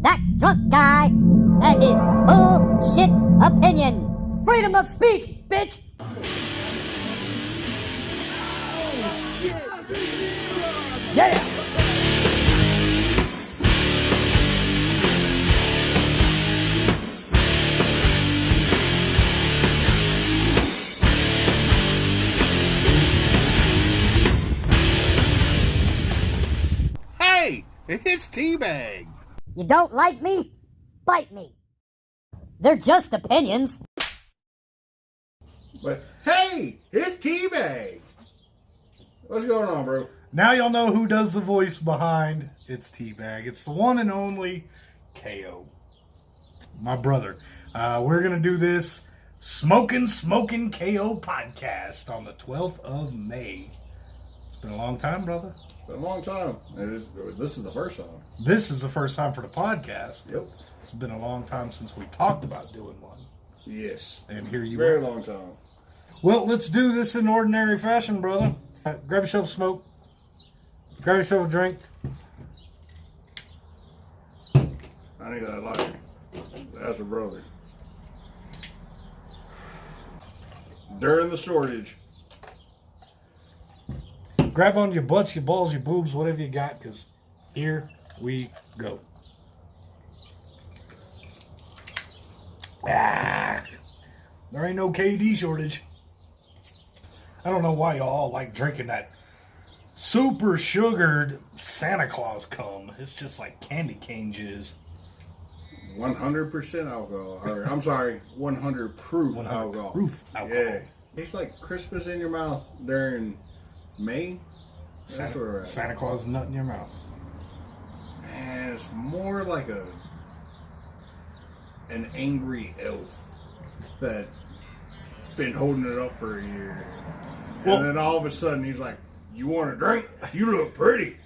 that drunk guy and his bullshit opinion. Freedom of speech, bitch! Yeah! Hey, it's Teabag. You don't like me? Bite me. They're just opinions. But hey, it's Teabag. What's going on, bro? Now y'all know who does the voice behind It's Teabag. It's the one and only KO. My brother. We're going to do this Smokin' KO podcast on the 12th of May. It's been a long time, brother. It's been a long time. This is the first time. This is the first time for the podcast. Yep. It's been a long time since we talked about doing one. Yes. And here you Very are. long time. Well, let's do this in ordinary fashion, brother. Grab yourself a smoke. Grab yourself a drink. I need that lighter. That's a brother. During the shortage. Grab on your butts, your balls, your boobs, whatever you got, because here we go. There ain't no KD shortage. I don't know why y'all like drinking that super sugared Santa Claus cum. It's just like candy cane jizz. 100% alcohol. Or, I'm sorry, 100 proof 100 alcohol. proof alcohol. Yeah. It's like Christmas in your mouth during May. That's where we're at. Santa Claus nut in your mouth. And it's more like an angry elf that been holding it up for a year. Well, and then all of a sudden he's like, "You want a drink? You look pretty."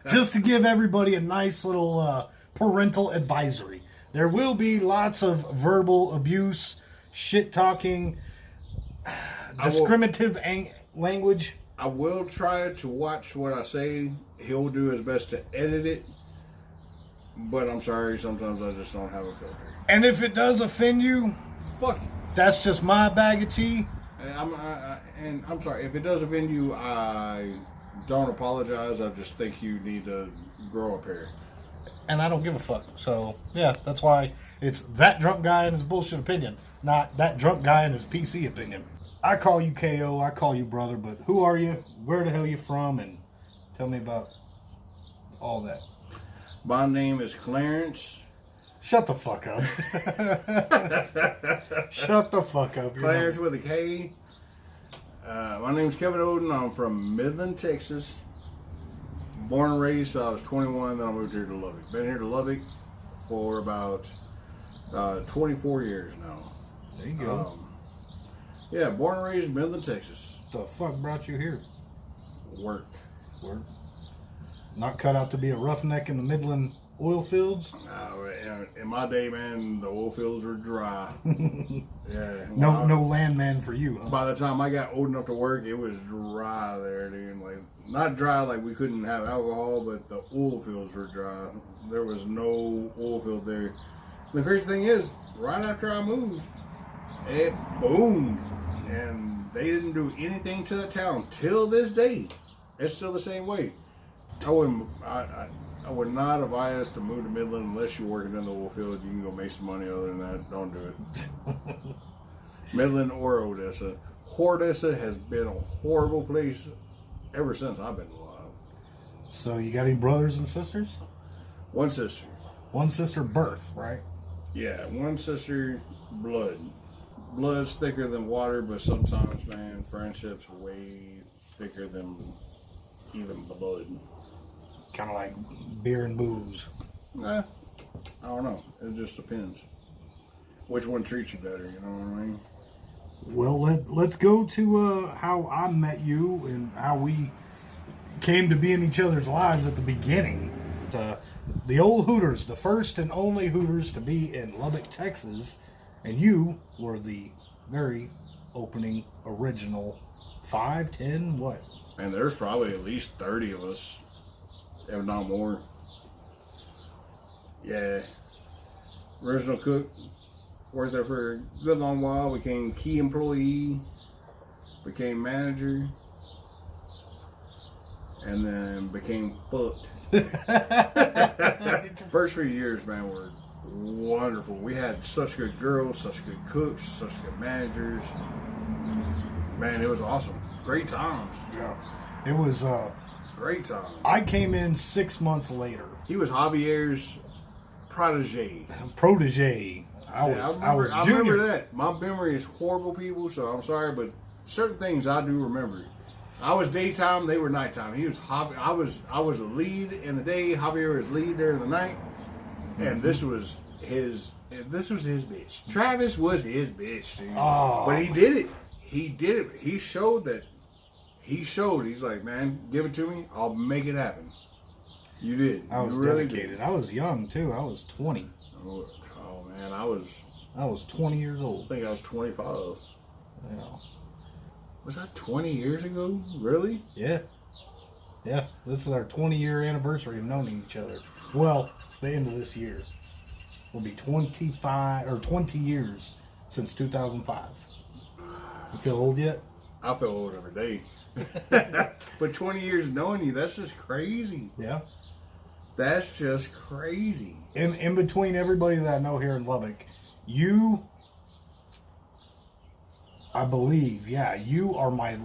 Just to give everybody a nice little parental advisory. There will be lots of verbal abuse, shit talking, discriminative language. I will try to watch what I say. He'll do his best to edit it. But I'm sorry, sometimes I just don't have a filter. And if it does offend you, Fuck you. that's just my bag of tea. And I'm sorry, if it does offend you, I don't apologize. I just think you need to grow a pair. And I don't give a fuck. So, yeah, that's why it's that drunk guy and his bullshit opinion, not that drunk guy and his PC opinion. I call you KO, I call you brother, but who are you? Where the hell you from? And tell me about all that. My name is Clarence. Shut the fuck up. Shut the fuck up. Clarence with a K. My name's Kevin Oden. I'm from Midland, Texas. Born and raised, so I was 21, then I moved here to Lubbock. Been here to Lubbock for about 24 years now. There you go. Yeah, born and raised in Midland, Texas. The fuck brought you here? Work. Work. Not cut out to be a roughneck in the Midland oil fields? In my day, man, the oil fields were dry. Yeah. No landman for you, huh? By the time I got old enough to work, it was dry there, dude. Like, not dry like we couldn't have alcohol, but the oil fields were dry. There was no oil field there. The crazy thing is, right after I moved, it boomed. And they didn't do anything to the town till this day. It's still the same way. I would not advise to move to Midland unless you're working in the oil field. You can go make some money. Other than that, don't do it. Midland or Odessa. Odessa has been a horrible place ever since I've been alive. So you got any brothers and sisters? One sister. One sister birth, right? Yeah, one sister, blood. Blood's thicker than water, but sometimes, man, friendship's way thicker than even blood. Kind of like beer and booze. I don't know. It just depends. Which one treats you better, you know what I mean? Well, let's go to how I met you and how we came to be in each other's lives at the beginning. The old Hooters, the first and only Hooters to be in Lubbock, Texas. And you were the very opening, original 5, 10, what? And there's probably at least 30 of us, if not more. Yeah. Original cook. Worked there for a good long while. Became key employee. Became manager. And then became fucked. First few years, man, were wonderful. We had such good girls, such good cooks, such good managers. Man, it was awesome. Great times. Yeah. It was Great times. I came in 6 months later. He was Javier's protege. I was I junior. remember that. My memory is horrible, people, so I'm sorry, but certain things I do remember. I was daytime, they were nighttime. He was I was a lead in the day, Javier was lead there in the night, and this was his bitch. Travis was his bitch, dude. Oh, but he did it. He did it. He showed that. He's like, man, give it to me. I'll make it happen. You did. I was really dedicated. I was young too. I was 20. Oh man, I was 20 years I old. think I was 25. Yeah. Was that 20 years ago? Really? Yeah. Yeah. This is our 20-year anniversary of knowing each other. Well, the end of this year will be 20 years since 2005. You feel old yet? I feel old every day. But 20 years knowing you, that's just crazy. Yeah. That's just crazy. In between everybody that I know here in Lubbock, I believe, you are my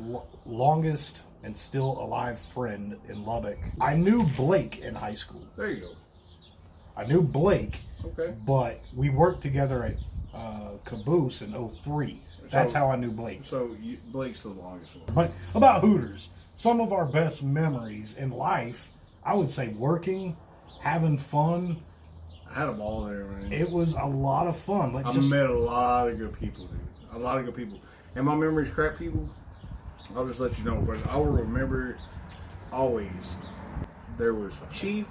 longest and still alive friend in Lubbock. I knew Blake in high school. There you go. I knew Blake, Okay. but we worked together at Caboose in 03. That's how I knew Blake. So Blake's the longest one. But about Hooters, some of our best memories in life, I would say working, having fun. I had them all there, man. It was a lot of fun. I met a lot of good people, dude. A lot of good people. And my memory's crap, people. I'll just let you know. But I will remember always. There was Chief.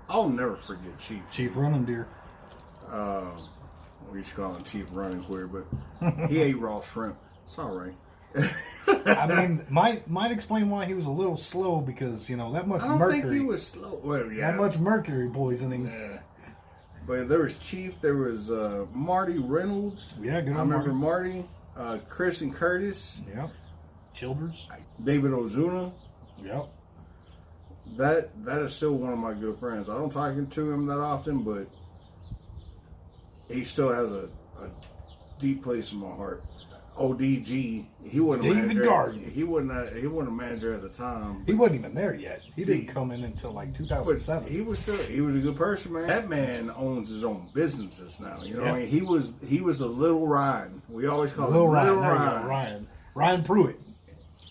I'll never forget Chief. Chief Running Deer. We used to call him Chief Running Queer, but he ate raw shrimp. It's all right. I mean, might explain why he was a little slow because, that much I don't mercury. think he was slow. Well, yeah. That much mercury poisoning. Yeah. But there was Chief. There was Marty Reynolds. Yeah, good I on remember Marty. Chris and Curtis. Yep. Childers. David Ozuna. Yep. That is still one of my good friends. I don't talk to him that often, but he still has a deep place in my heart. ODG, he wasn't a David manager. Garden. He wasn't a manager at the time. He wasn't even there yet. He didn't come in until like 2007. But he was a good person, man. That man owns his own businesses now. You know what I mean? He was the little Ryan. We always call him Little Ryan. Ryan Pruitt.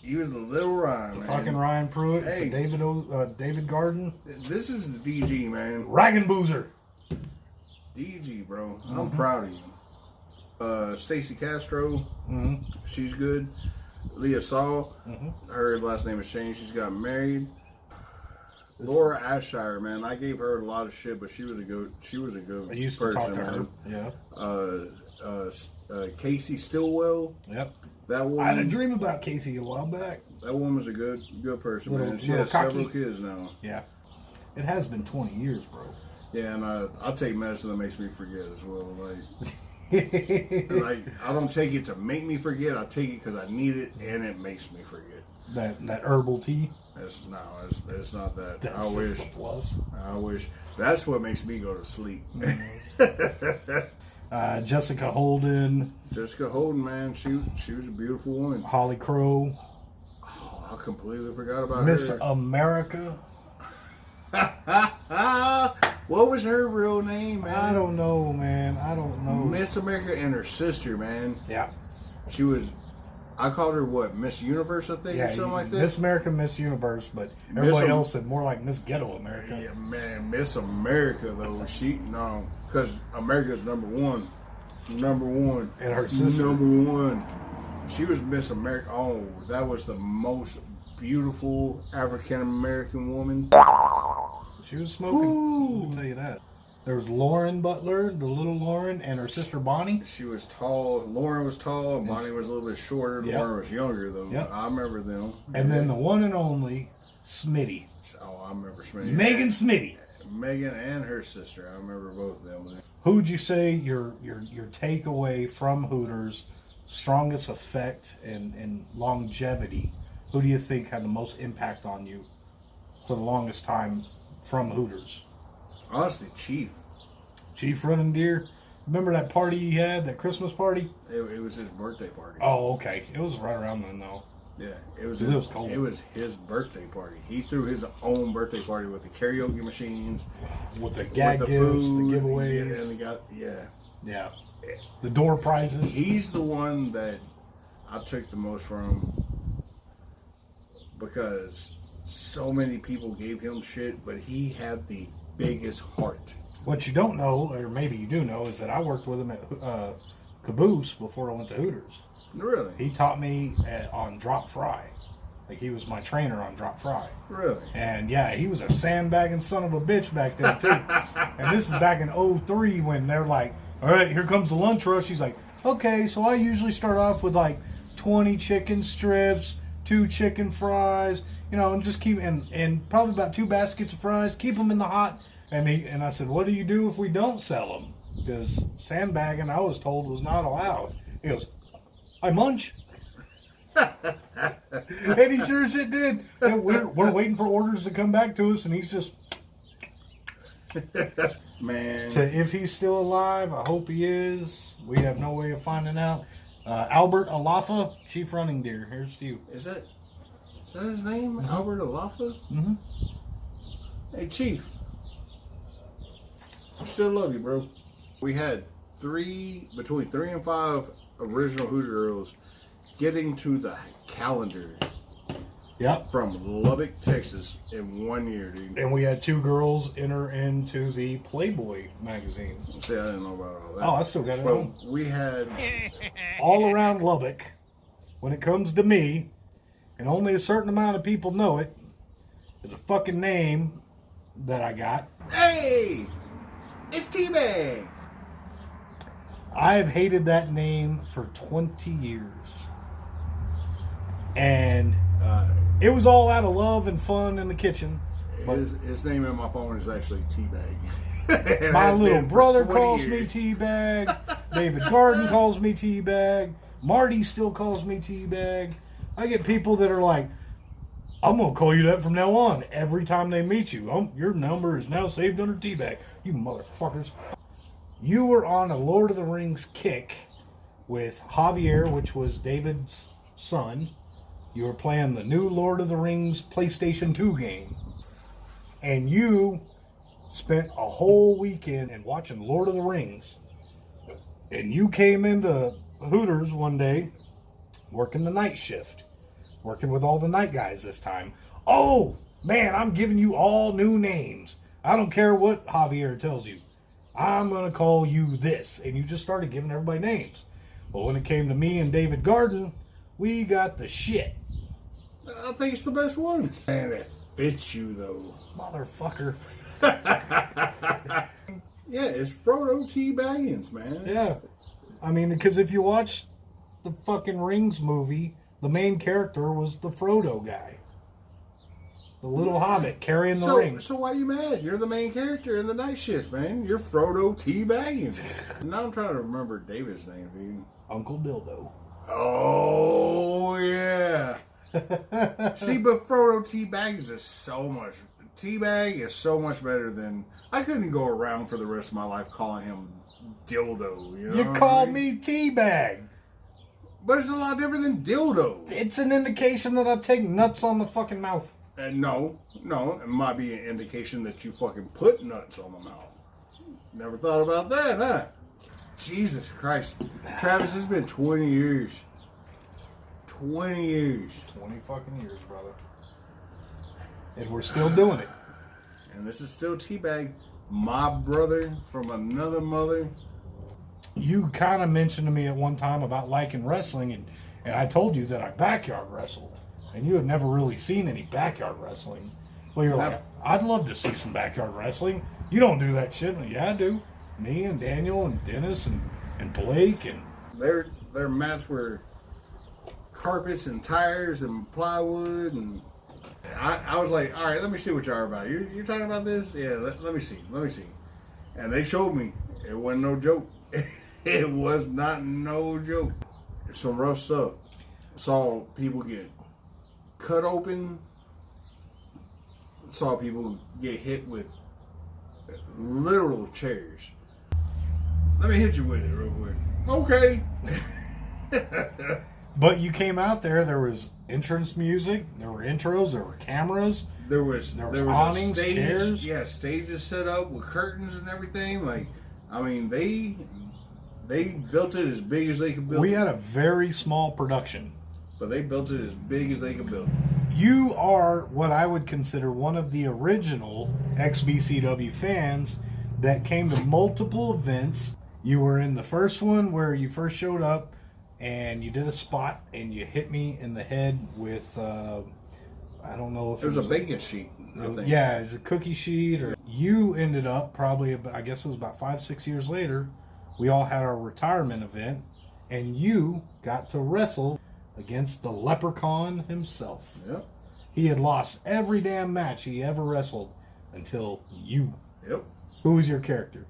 He was the little Ryan, man. Fucking Ryan Pruitt. Hey. David Garden. This is the DG, man. Raggin' Boozer. DG, bro. I'm proud of you. Stacy Castro, she's good. Leah Saul, her last name has changed. She's got married. Laura Ashire, man, I gave her a lot of shit, but she was a good I used to person, talk to man. her. Yeah. Casey Stillwell. Yep. That woman. I had a dream about Casey a while back. That woman's a good person, man. She little has cocky. several kids now. Yeah. It has been 20 years, bro. Yeah, and I take medicine that makes me forget as well. Like I don't take it to make me forget. I take it because I need it, and it makes me forget. That herbal tea. It's not that. That's I wish. just a plus. I wish. That's what makes me go to sleep. Jessica Holden. Jessica Holden, man, she was a beautiful woman. Holly Crow. Oh, I completely forgot about Miss her. America. What was her real name, man? I don't know, man. I don't know. Miss America and her sister, man. Yeah. She was. I called her what, Miss Universe, I think, or something like that. Miss America, Miss Universe, but everybody else said more like Miss Ghetto America. Yeah, man, Miss America though. Because America's number one, And her sister. number one. She was Miss America. Oh, that was the most beautiful African American woman. She was smoking. I'll tell you that. There was Lauren Butler, the little Lauren, and her sister Bonnie. She was tall. Lauren was tall. And Bonnie was a little bit shorter. Yep. Lauren was younger though. Yep. I remember them. And then the one and only Smitty. Oh, I remember Smitty. Megan Smitty. Megan and her sister. I remember both of them. Who would you say your takeaway from Hooters, strongest effect and longevity? Who do you think had the most impact on you for the longest time from Hooters? Honestly, Chief. Chief running deer. Remember that party he had, that Christmas party? It was his birthday party. Oh, okay. It was right around then, though. Yeah, it was cold. It was his birthday party. He threw his own birthday party with the karaoke machines, With the gag with gifts, food, the giveaways. yeah, and he got Yeah. The door prizes. He's the one that I took the most from because so many people gave him shit, but he had the biggest heart. What you don't know, or maybe you do know, is that I worked with him at Caboose before I went to Hooters. Really? He taught me on drop fry. Like, he was my trainer on drop fry. Really? And yeah, he was a sandbagging son of a bitch back then too. And this is back in 03 when they're like, all right, here comes the lunch rush. He's like, okay, so I usually start off with like 20 chicken strips, 2 chicken fries, you know, and just keep, and probably about 2 baskets of fries, keep them in the hot. And I said, what do you do if we don't sell them? Because sandbagging, I was told, was not allowed. He goes, I munch. And he sure as shit did. And we're waiting for orders to come back to us, and he's just... Man. So if he's still alive, I hope he is. We have no way of finding out. Albert Alafa, Chief Running Deer. Here's to you. Is that his name? Mm-hmm. Albert Alafa? Mm-hmm. Hey, Chief. I still love you, bro. We had between 3 and 5 original Hooter girls getting to the calendar. Yep. From Lubbock, Texas in 1 year, dude. And we had 2 girls enter into the Playboy magazine. See, I didn't know about all that. Oh, I still got it But home. we had... all around Lubbock, when it comes to me, and only a certain amount of people know it, is a fucking name that I got. Hey! It's T-Bag! I've hated that name for 20 years. And it was all out of love and fun in the kitchen. His name in my phone is actually T-Bag. My little brother calls me T-Bag. David Garden calls me T-Bag. Marty still calls me T-Bag. I get people that are like, I'm going to call you that from now on. Every time they meet you, your number is now saved under T-Bag. You motherfuckers. You were on a Lord of the Rings kick with Javier, which was David's son. You were playing the new Lord of the Rings PlayStation 2 game. And you spent a whole weekend and watching Lord of the Rings. And you came into Hooters one day working the night shift. Working with all the night guys this time. Oh, man, I'm giving you all new names. I don't care what Javier tells you. I'm going to call you this. And you just started giving everybody names. But when it came to me and David Garden, we got the shit. I think it's the best ones. And it fits you, though. Motherfucker. Yeah, it's Frodo T. Baggins, man. Yeah. I mean, because if you watch the fucking Rings movie, the main character was the Frodo guy. The little hobbit carrying the ring. So why are you mad? You're the main character in the night shift, man. You're Frodo T. Baggins. Now I'm trying to remember David's name, dude. Uncle Dildo. Oh, yeah. See, but Frodo T. Baggins is so much... T-Bag is so much better than... I couldn't go around for the rest of my life calling him Dildo. You know call me T-Bag. But it's a lot different than Dildo. It's an indication that I take nuts on the fucking mouth. And no, it might be an indication that you fucking put nuts on the mouth. Never thought about that, huh? Jesus Christ. Travis, it's been 20 years. 20 years. 20 fucking years, brother. And we're still doing it. And this is still T-Bag, my brother from another mother. You kind of mentioned to me at one time about liking wrestling, and I told you that I backyard wrestled. And you had never really seen any backyard wrestling. Well, you're like, I'd love to see some backyard wrestling. You don't do that shit. Yeah, I do. Me and Daniel and Dennis and Blake. And Their mats were carpets and tires and plywood. And I was like, all right, let me see what y'all are about. You're talking about this? Yeah, let me see. And they showed me. It wasn't no joke. It was not no joke. Some rough stuff. Saw people get cut open. Saw people get hit with literal chairs. Let me hit you with it real quick. Okay. But you came out there. There was entrance music. There were intros. There were cameras. There was awnings, a stage. chairs. Yeah, stages set up with curtains and everything. Like, I mean, they built it as big as they could build. We had a very small production, but they built it as big as they could build. You are what I would consider one of the original XBCW fans that came to multiple events. You were in the first one where you first showed up and you did a spot and you hit me in the head with, I don't know if it was a bacon sheet. I think. Yeah, it was a cookie sheet. Or you ended up probably, I guess it was about 5-6 years later, we all had our retirement event and you got to wrestle against the Leprechaun himself. Yep. He had lost every damn match he ever wrestled until you. Yep. Who was your character?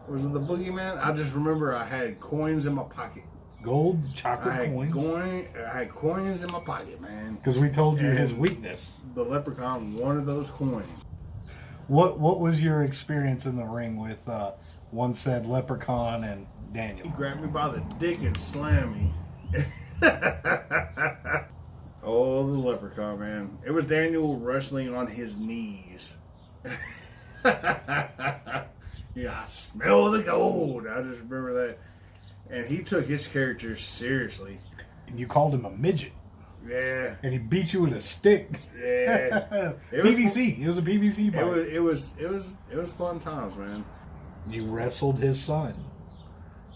Was it the Boogeyman? I just remember I had coins in my pocket. Gold chocolate coins? I had coins in my pocket, man. Because we told you and his weakness. The Leprechaun wanted those coins. What was your experience in the ring with one said Leprechaun and Daniel? He grabbed me by the dick and slammed me. Oh, the Leprechaun, man. It was Daniel wrestling on his knees. Yeah, I smell the gold. I just remember that. And he took his character seriously. And you called him a midget. Yeah. And he beat you with a stick. Yeah. PVC. It was a PVC bite. It was fun times, man. You wrestled his son.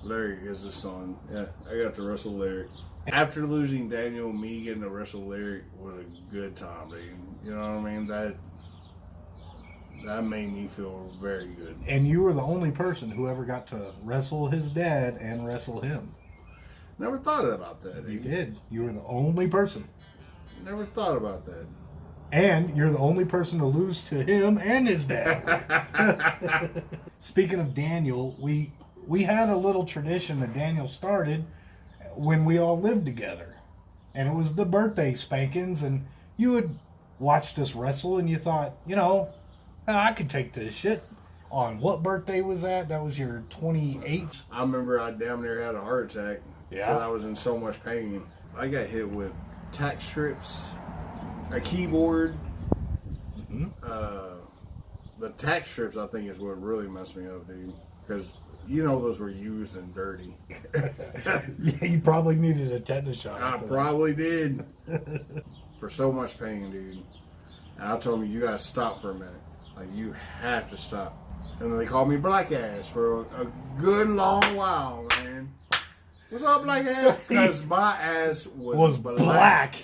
Larry is his son. Yeah, I got to wrestle Larry. After losing Daniel, me getting to wrestle Larry was a good time, dude. You know what I mean? That made me feel very good. And you were the only person who ever got to wrestle his dad and wrestle him. Never thought about that. You did. You were the only person. Never thought about that. And you're the only person to lose to him and his dad. Speaking of Daniel, we had a little tradition that Daniel started when we all lived together. And it was the birthday spankings. And you had watched us wrestle and you thought, you know, I could take this shit. On what birthday was that? That was your 28th? I remember I damn near had a heart attack. Yeah. Because I was in so much pain. I got hit with tack strips, a keyboard. Mm-hmm. The tack strips, I think, is what really messed me up, dude. Because you know those were used and dirty. Yeah, you probably needed a tetanus shot. I probably did. For so much pain, dude. And I told me, you gotta stop for a minute. Like, you have to stop. And then they called me Black Ass for a good long while, man. What's up, Black Ass? Because my ass was black.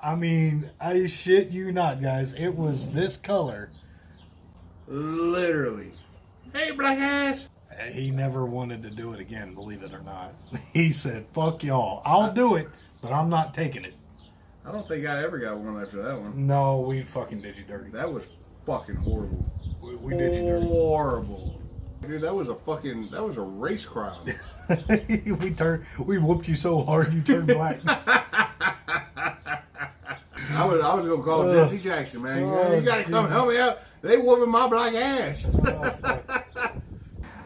I mean, I shit you not, guys. It was this color. Literally. Hey, Black Ass. He never wanted to do it again, believe it or not. He said, fuck y'all. I'll do it, but I'm not taking it. I don't think I ever got one after that one. No, we fucking did you dirty. That was fucking horrible. We did you dirty. Horrible. Dude, that was a race crime. We whooped you so hard you turned black. I was gonna call Jesse Jackson, man. You gotta come help me out. They whooping my black ass.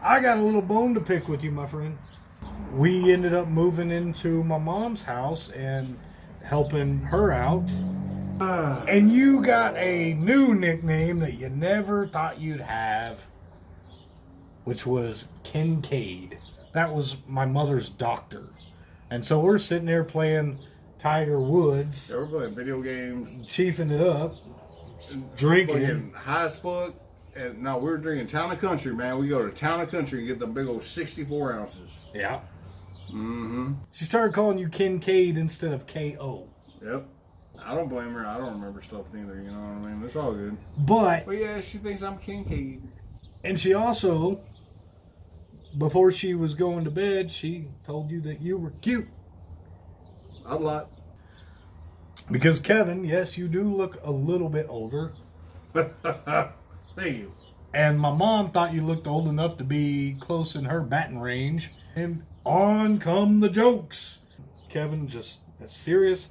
I got a little bone to pick with you, my friend. We ended up moving into my mom's house and helping her out. And you got a new nickname that you never thought you'd have, which was Kincaid. That was my mother's doctor. And so we're sitting there playing Tiger Woods. Yeah, we're playing video games. Chiefing it up. Drinking. Fucking high as fuck. And no, we were drinking Town and Country, man. We go to Town and Country and get the big old 64 ounces. Yeah. Mm-hmm. She started calling you Kincaid instead of K.O. Yep. I don't blame her. I don't remember stuff neither, you know what I mean? It's all good. But yeah, she thinks I'm Kincaid. And she also, before she was going to bed, she told you that you were cute. A lot. Because Kevin, yes, you do look a little bit older. Thank you. And my mom thought you looked old enough to be close in her batting range. And on come the jokes. Kevin, just as serious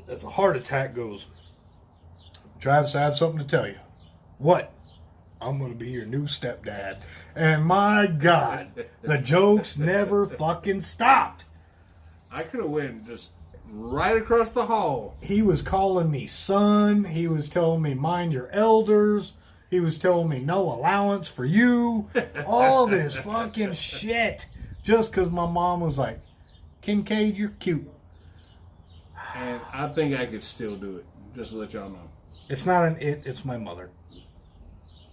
as a heart attack goes. Travis, I have something to tell you. What? I'm going to be your new stepdad. And my God, the jokes never fucking stopped. I could have went just right across the hall. He was calling me son. He was telling me mind your elders. He was telling me no allowance for you. All this fucking shit. Just because my mom was like, Kincaid, you're cute. And I think I could still do it. Just to let y'all know. It's not an it, it's my mother.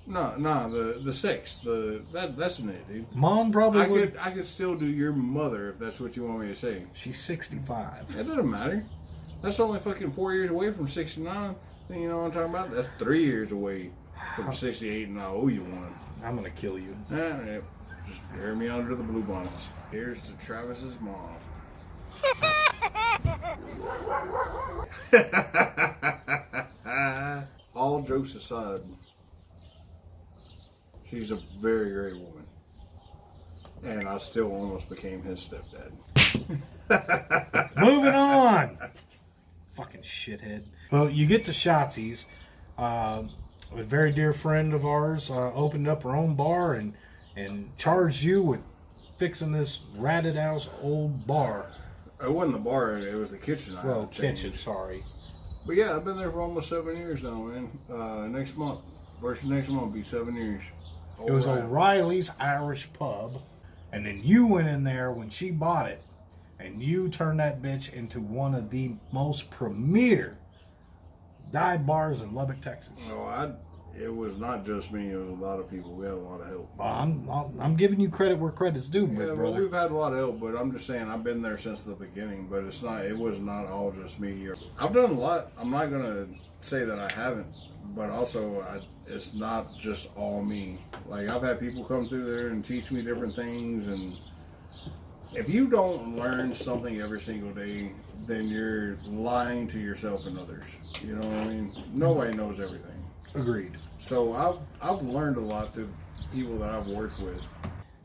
No, the sex. That's an it, dude. Mom probably would. I could still do your mother if that's what you want me to say. She's 65. It doesn't matter. That's only fucking 4 years away from 69. You know what I'm talking about? That's 3 years away from 68, and I owe you one. I'm going to kill you. Yeah, just bury me under the blue bonnets. Here's to Travis's mom. All jokes aside, she's a very great woman. And I still almost became his stepdad. Moving on. Fucking shithead. Well, you get to Shotzi's. A very dear friend of ours opened up her own bar and charged you with fixing this ratted house old bar. It wasn't the bar, it was the kitchen. Well, kitchen, sorry. But yeah, I've been there for almost 7 years now, man. Next month will be 7 years. It was O'Reilly's Irish Pub. And then you went in there when she bought it, and you turned that bitch into one of the most premier dive bars in Lubbock, Texas. No, it was not just me. It was a lot of people. We had a lot of help. I'm giving you credit where credit's due, big brother. Well, we've had a lot of help, but I'm just saying I've been there since the beginning. But it was not all just me. I've done a lot. I'm not gonna say that I haven't, but also it's not just all me. Like, I've had people come through there and teach me different things, and if you don't learn something every single day, then you're lying to yourself and others. You know what I mean? Nobody knows everything. Agreed. So I've learned a lot through people that I've worked with.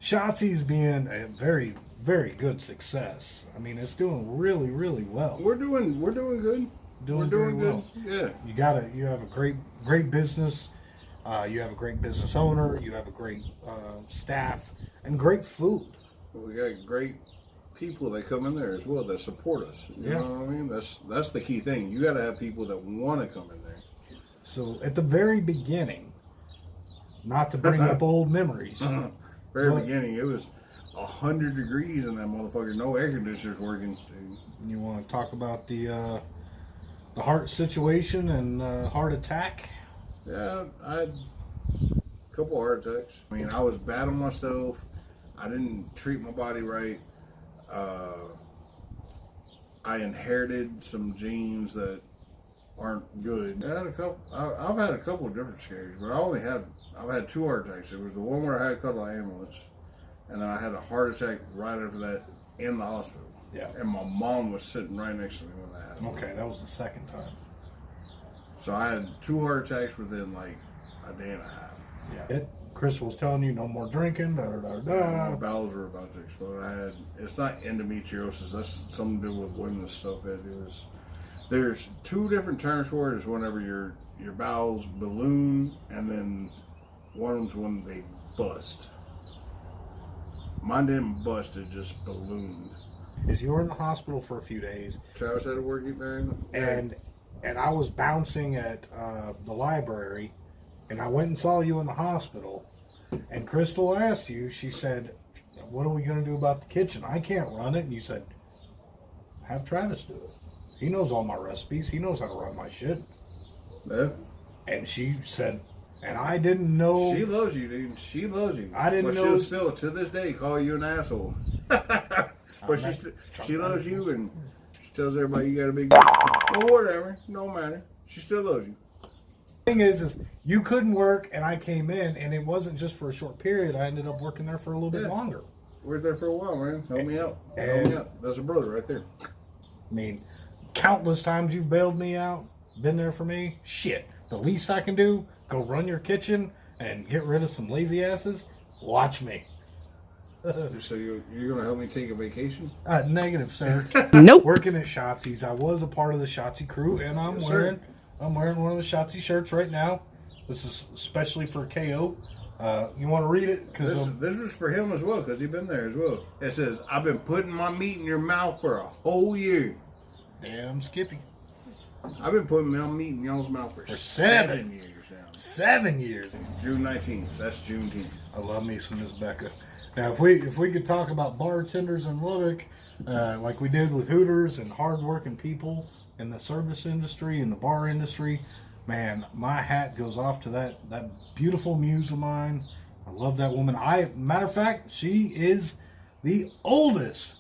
Shotzi's being a very, very good success. I mean, it's doing really, really well. We're doing good. We're doing good. Yeah. You have a great business. You have a great business owner. You have a great staff and great food. We got great people that come in there as well that support us. You know what I mean? That's the key thing. You got to have people that want to come in there. So at the very beginning, not to bring up old memories. Beginning, it was 100 degrees in that motherfucker. No air conditioners working. You want to talk about the heart situation and heart attack? Yeah, I had a couple heart attacks. I mean, I was bad on myself. I didn't treat my body right. I inherited some genes that aren't good. I've had a couple of different scares, but I've had 2 heart attacks. It was the one where I had to call the ambulance, and then I had a heart attack right after that in the hospital. Yeah. And my mom was sitting right next to me when that happened. Okay, that was the second time. So I had 2 heart attacks within like a day and a half. Yeah. Chris was telling you no more drinking. My bowels were about to explode. It's not endometriosis. That's something to do with women's stuff. There's 2 different terms for it. It's whenever your bowels balloon, and then one's when they bust. Mine didn't bust, it just ballooned. You were in the hospital for a few days. Travis had to work it there. And I was bouncing at the library, and I went and saw you in the hospital. And Crystal asked you, she said, what are we going to do about the kitchen? I can't run it. And you said, have Travis do it. He knows all my recipes. He knows how to run my shit. Yeah. And she said, and I didn't know. She loves you, dude. She loves you. I didn't know. She'll still, to this day, call you an asshole. But she loves you, and she tells everybody you got a big... Well, whatever. No matter. She still loves you. The thing is you couldn't work, and I came in, and it wasn't just for a short period. I ended up working there for a little bit longer. We're there for a while, man. Help me out. Help me out. That's a brother right there. I mean, countless times you've bailed me out, been there for me. Shit, the least I can do, go run your kitchen and get rid of some lazy asses. Watch me. So you're going to help me take a vacation? Negative, sir. Nope. Working at Shotzi's. I was a part of the Shotzi crew, and I'm wearing one of the Shotzi shirts right now. This is especially for KO. You want to read it? This is for him as well, because he's been there as well. It says, I've been putting my meat in your mouth for a whole year. Damn, Skippy. I've been putting my meat in y'all's mouth for 7 years now. 7 years. June 19th. That's Juneteenth. I love me some Miss Becca. Now, if we could talk about bartenders in Lubbock, like we did with Hooters and hardworking people in the service industry and the bar industry, man, my hat goes off to that beautiful muse of mine. I love that woman. Matter of fact, she is the oldest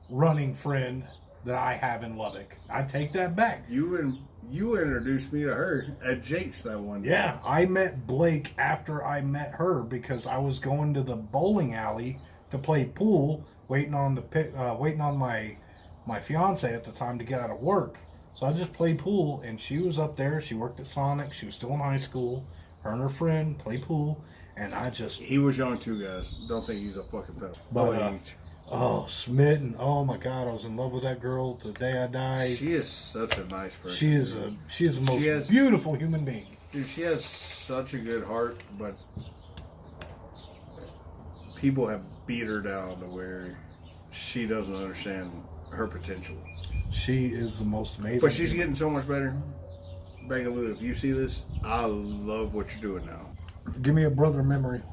running friend that I have in Lubbock. I take that back. You introduced me to her at Jake's that one day. Yeah, I met Blake after I met her because I was going to the bowling alley to play pool, waiting on my fiance at the time to get out of work. So I just played pool, and she was up there. She worked at Sonic. She was still in high school. Her and her friend played pool, and He was young too, guys. Don't think he's a fucking pedophile. But smitten. Oh my God, I was in love with that girl till the day I died. She is such a nice person. She is the most beautiful human being. Dude, she has such a good heart, but people have beat her down to where she doesn't understand her potential. She is the most amazing. But she's getting so much better. Bangaloo, if you see this, I love what you're doing now. Give me a brother memory.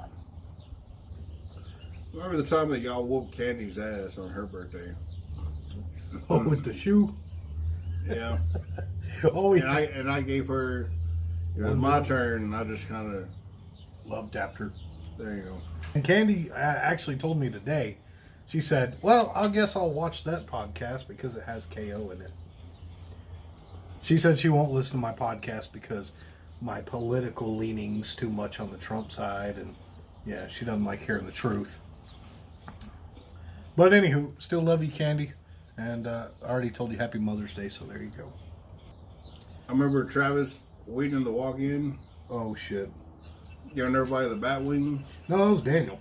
Remember the time that y'all whooped Candy's ass on her birthday? Oh, with the shoe? Yeah. Oh, yeah. And I gave her, it was my turn, and I just kind of love tapped her. There you go. And Candy actually told me today, she said, well, I guess I'll watch that podcast because it has KO in it. She said she won't listen to my podcast because my political leanings too much on the Trump side, and yeah, she doesn't like hearing the truth. But anywho, still love you, Candy. And I already told you Happy Mother's Day, so there you go. I remember Travis waiting in the walk-in. Oh, shit. Giving everybody the bat wing. No, it was Daniel.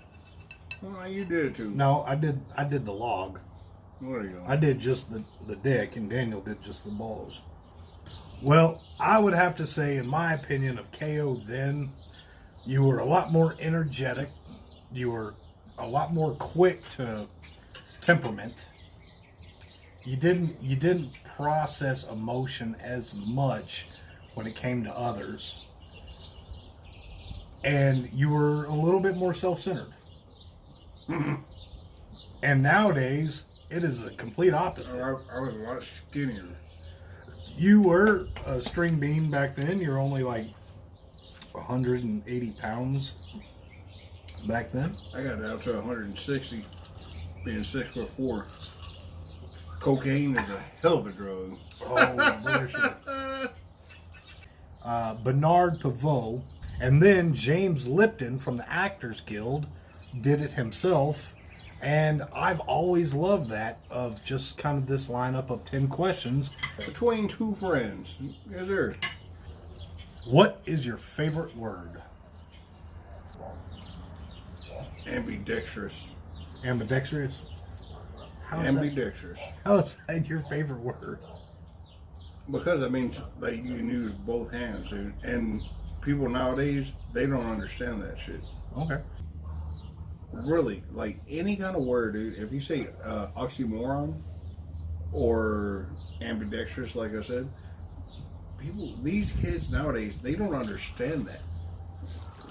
Well, you did it too. No, I did the log. There you go. I did just the dick, and Daniel did just the balls. Well, I would have to say, in my opinion of KO then, you were a lot more energetic. You were a lot more quick to temperament. You didn't process emotion as much when it came to others. And you were a little bit more self-centered. And nowadays, it is a complete opposite. I was a lot skinnier. You were a string bean back then. You're only like 180 pounds back then. I got down to 160, being 6'4". Cocaine is a hell of a drug. Oh, bullshit. Bernard Pivot, and then James Lipton from the Actors Guild did it himself. And I've always loved that, of just kind of this lineup of 10 questions. Between two friends. Yes, sir. What is your favorite word? Ambidextrous. Ambidextrous? Ambidextrous. How is that your favorite word? Because that means that you can use both hands. And people nowadays, they don't understand that shit. Okay. Really, like any kind of word, dude, if you say oxymoron or ambidextrous, like I said, these kids nowadays, they don't understand that.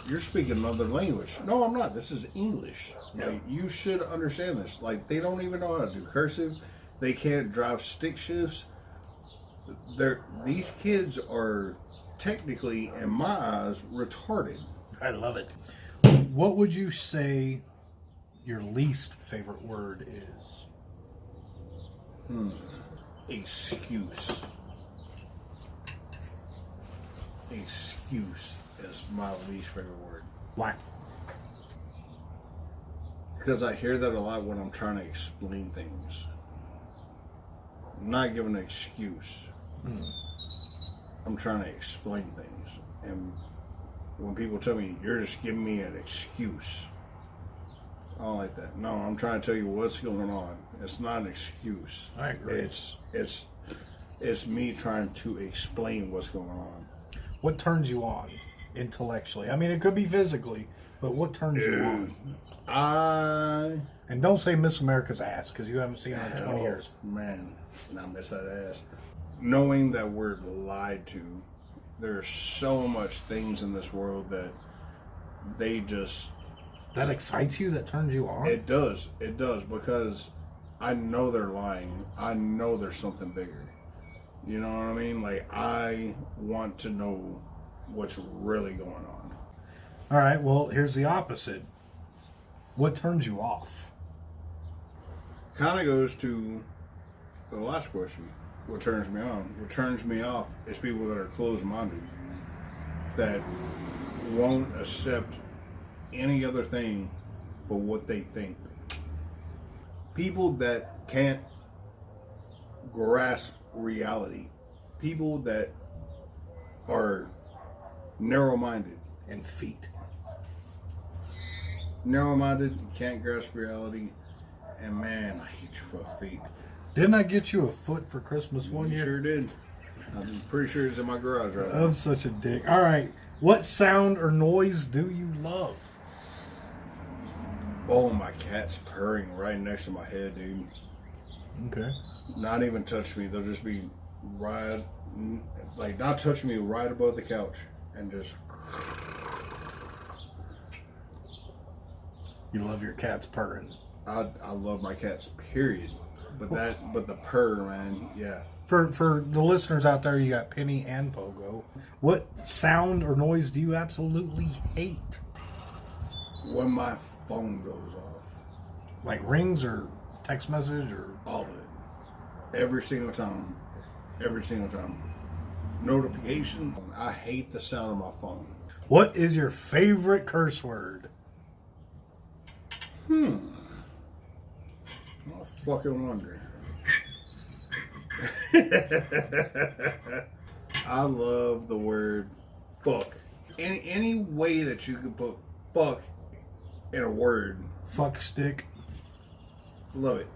You're speaking another language. No, I'm not. This is English. Yeah. Like, you should understand this. Like, they don't even know how to do cursive. They can't drive stick shifts. These kids are technically, in my eyes, retarded. I love it. What would you say your least favorite word is? Excuse. Excuse is my least favorite word. Why? Because I hear that a lot when I'm trying to explain things. not giving an excuse. I'm trying to explain things. And when people tell me, you're just giving me an excuse, I don't like that. No, I'm trying to tell you what's going on. It's not an excuse. I agree. It's me trying to explain what's going on. What turns you on intellectually? I mean, it could be physically, but what turns you on? And don't say Miss America's ass, because you haven't seen her in 20 years. Man, I miss that ass. Knowing that we're lied to, there's so much things in this world that they just... That excites you? That turns you on? It does, because I know they're lying. I know there's something bigger. You know what I mean? Like, I want to know what's really going on. All right, well, here's the opposite. What turns you off? Kind of goes to the last question. What turns me on? What turns me off is people that are closed-minded, that won't accept any other thing but what they think. People that can't grasp reality. People that are narrow-minded. And feet. Narrow-minded, can't grasp reality, and man, I hate your fucking feet. Didn't I get you a foot for Christmas one You year? sure did. I'm pretty sure it's in my garage right now. I'm such a dick. All right, what sound or noise do you love? Oh, my cat's purring right next to my head, dude. Okay. Not even touch me. They'll just be right, like not touch me right above the couch and just. You love your cats purring. I love my cats, period. But the purr, man, yeah. For the listeners out there, you got Penny and Pogo. What sound or noise do you absolutely hate? When my phone goes off. Like rings or text message or... All of it. Every single time. Every single time. Notification. I hate the sound of my phone. What is your favorite curse word? I fucking wonder. I love the word fuck. Any way that you can put fuck in a word. Fuck stick. Love it.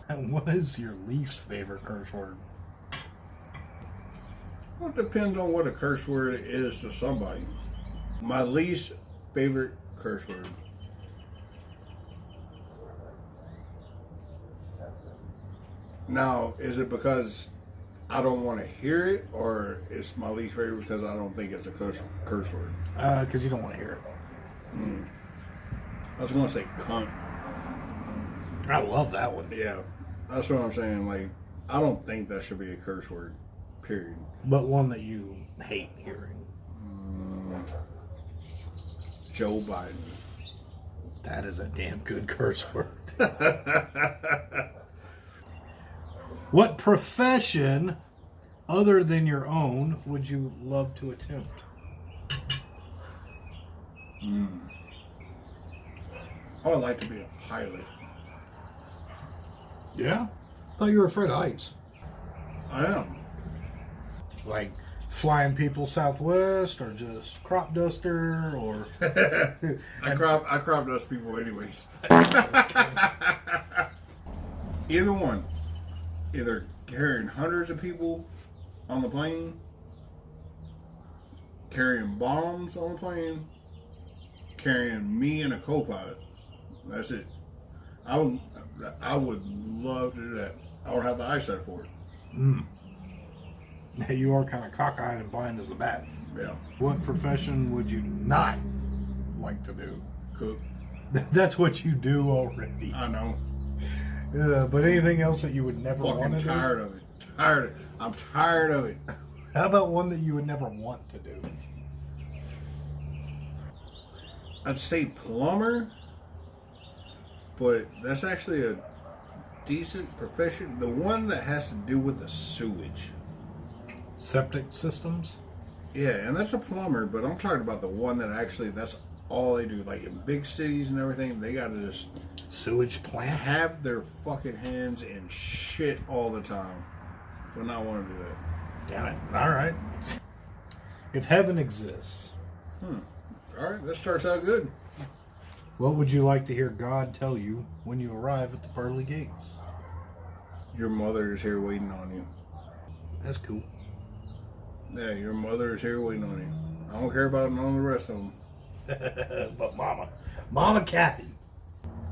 And what is your least favorite curse word? Well, it depends on what a curse word is to somebody. My least favorite curse word. Now, is it because I don't want to hear it, or it's my least favorite because I don't think it's a curse word? Because you don't want to hear it. I was going to say cunt. I love that one. Yeah, that's what I'm saying. Like, I don't think that should be a curse word, period. But one that you hate hearing. Joe Biden. That is a damn good curse word. What profession, other than your own, would you love to attempt? I would like to be a pilot. Yeah? I thought you were afraid of heights. I am. Like flying people southwest, or just crop duster, or... I crop dust people anyways. Either one. Either carrying hundreds of people on the plane, carrying bombs on the plane, carrying me and a co-pilot. That's it. I would love to do that. I don't have the eyesight for it. You are kind of cockeyed and blind as a bat. Yeah. What profession would you not like to do? Cook. That's what you do already. I know. But anything else that you would never want Fucking to do? tired of it. I'm tired of it. How about one that you would never want to do? I'd say plumber, but that's actually a decent profession. The one that has to do with the sewage. Septic systems? Yeah, and that's a plumber, but I'm talking about the one that actually, that's all they do. Like in big cities and everything, they gotta just Sewage plant? have their fucking hands in shit all the time. Would not want to do that. Damn it. All right. If heaven exists, All right, that starts out good. what would you like to hear God tell you when you arrive at the pearly gates? Your mother is here waiting on you. That's cool. Yeah, your mother is here waiting on you. I don't care about none of the rest of them. But Mama Kathy.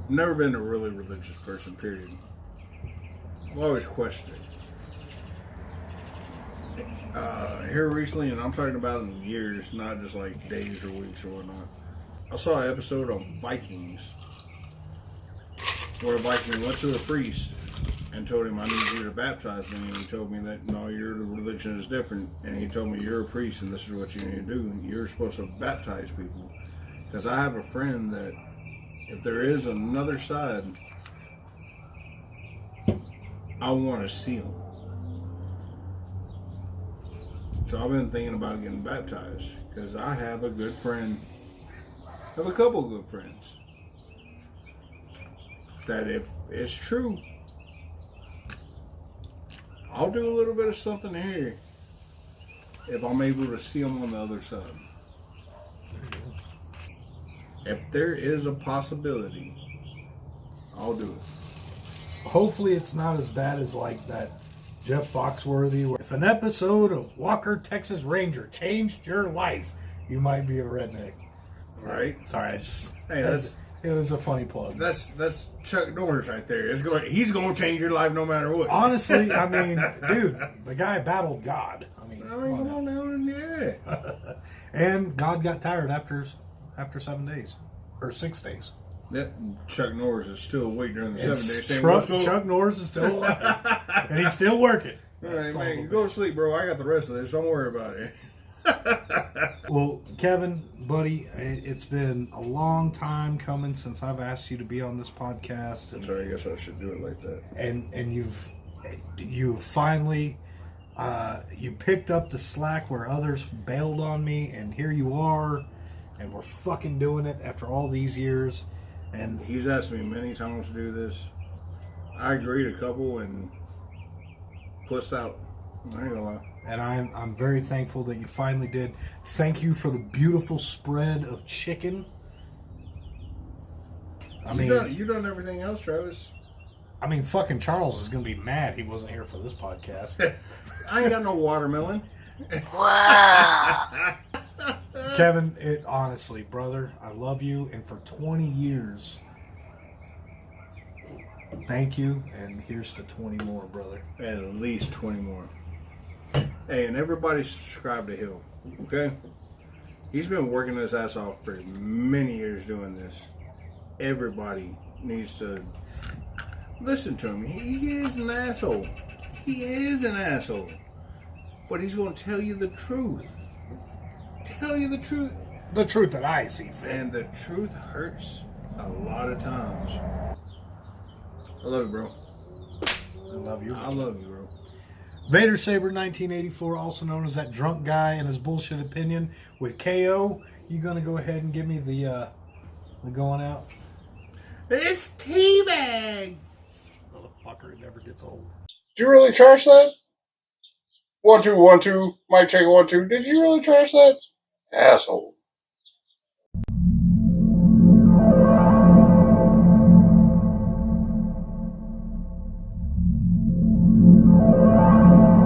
Never been a really religious person, period. I've always questioned it. Here recently, and I'm talking about in years, not just like days or weeks or whatnot, I saw an episode on Vikings where a Viking went to the priest and told him, I need you to baptize me. And he told me that, no, your religion is different. And he told me, you're a priest and this is what you need to do. You're supposed to baptize people. Because I have a friend that if there is another side, I want to see him. So I've been thinking about getting baptized because I have a good friend. I have a couple of good friends that if it's true, I'll do a little bit of something here if I'm able to see them on the other side. If there is a possibility, I'll do it. Hopefully it's not as bad as like that Jeff Foxworthy. Where if an episode of Walker, Texas Ranger changed your life, you might be a redneck. Right? Sorry, it was a funny plug. That's Chuck Norris right there. He's going to change your life no matter what. Honestly, I mean, dude, the guy battled God. I mean, come on now, yeah. And God got tired after 7 days or 6 days. That Chuck Norris is still awake during the 7 days. Chuck Norris is still alive, and he's still working. All right, man, you go to sleep, bro. I got the rest of this. Don't worry about it. Well, Kevin, buddy, it's been a long time coming since I've asked you to be on this podcast. I'm sorry, I guess I should do it like that. And you've finally you picked up the slack where others bailed on me, and here you are, and we're fucking doing it after all these years. And he's asked me many times to do this. I agreed a couple and pussed out. I ain't gonna lie. And I'm very thankful that you finally did. Thank you for the beautiful spread of chicken. You done everything else, Travis. I mean, fucking Charles is gonna be mad he wasn't here for this podcast. I ain't got no watermelon. Wow. Kevin, honestly, brother, I love you, and for 20 years, thank you, and here's to 20 more, brother. At least 20 more. Hey, and everybody subscribe to Hill, okay? He's been working his ass off for many years doing this. Everybody needs to listen to him. He is an asshole. He is an asshole. But he's going to tell you the truth. Tell you the truth. The truth that I see fit. And the truth hurts a lot of times. I love you, bro. I love you. I love you, bro. Vader Saber 1984, also known as that drunk guy and his bullshit opinion with KO. You gonna go ahead and give me the going out? It's teabag. Motherfucker, it never gets old. Did you really trash that? 1 2 1 2. Mic check 1 2. Did you really trash that? Asshole.